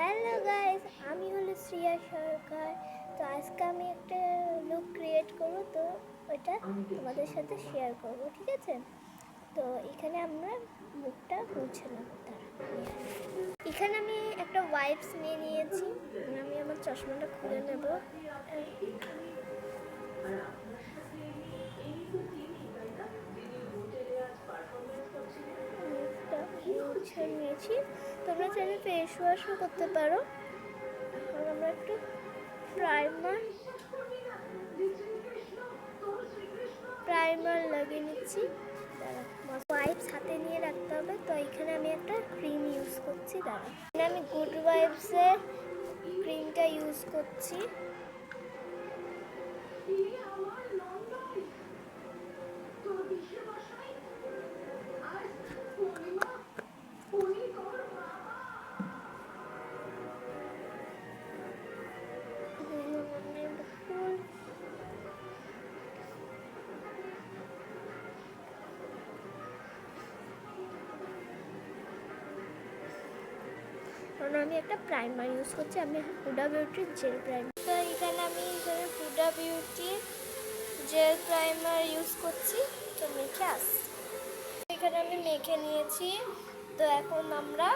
Hello guys, আমি হলো শ্রিয়া সরকার। তো আজকে আমি একটা লুক ক্রিয়েট করবো, তো ওইটা তোমাদের সাথে শেয়ার করবো, ঠিক আছে? তো এখানে আমরা মুখটা মুছলাম। এখানে আমি একটা ওয়াইপস নিয়ে নিয়েছি। আমি আমার চশমাটা খুলে নেব। মুছে নিয়েছি। তোমরা চাইলে ফেস ওয়াশও করতে পারো। এখন আমরা একটু প্রাইমার লাগিয়ে নিচ্ছি। ওয়াইপস হাতে নিয়ে রাখতে হবে। তো এখানে আমি একটা ক্রিম ইউজ করছি। এখানে আমি গুড ওয়াইপসের ক্রিমটা ইউজ করছি। কারণ আমি একটা প্রাইমার ইউজ করছি। আমি হুডা বিউটির জেল প্রাইমার। তো এখানে আমি হুডা বিউটির জেল প্রাইমার ইউজ করছি। তো মেখে আসছি। এখানে আমি মেখে নিয়েছি। তো এখন আমরা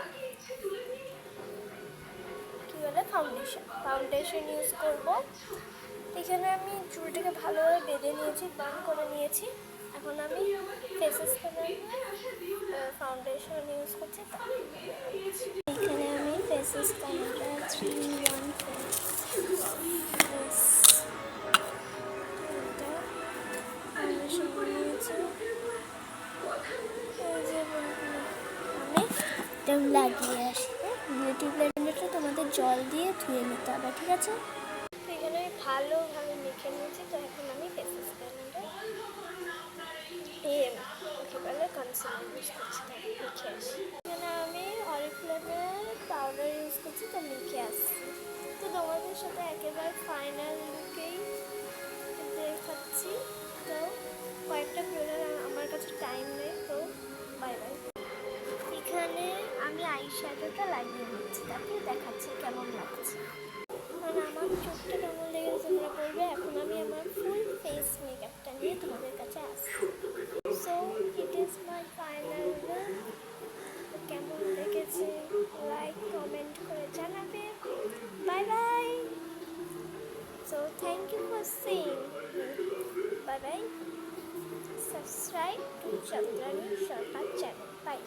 কি বলে ফাউন্ডেশন ইউজ করব। এখানে আমি চুলটাকে ভালোভাবে বেঁধে নিয়েছি, বান করে নিয়েছি। এখন আমি ফেসেস ফাউন্ডেশন ইউজ করছি। এখানে আমি ফেসেস ফাউন্ডেশন 3-1 ফাউন্ডেশন নিয়েছি। আমি লাগিয়ে আসি। বিউটি ব্লেন্ডারটা তোমাদের জল দিয়ে ধুয়ে নিতে হবে, ঠিক আছে? তো এখানে আমি ভালোভাবে মেখে নিয়েছি। তো এখন আমি ফেসেস ব্লেন্ডার কনসিলার ইউজ করছি। মেখে আসি। এখানে আমি অরিফ্লেমের পাউডার ইউজ করছি। তো মেখে আসছি। তো তোমাদের সাথে একেবারে ফাইনাল লুকেই দেখাচ্ছি। তো কয়েকটা প্রোডাক্ট আমার কাছে টাইম নেই। তো বাই বাই। এখানে আমি আইশ্যাডোটা লাগিয়ে নিচ্ছি, তারপরে দেখাচ্ছি কেমন লাগছে। মানে আমার চোখটা কেমন লেগেছে তোমরা বলবে। এখন আমি আমার ফুল ফেস মেকআপটা নিয়ে তোমাদের কাছে আসছি। So it is my final look. কেমন লেগেছে লাইক কমেন্ট করে জানাবে। Bye bye. So thank you for seeing. Bye bye. Subscribe to Chandrani Sarkar channel. By.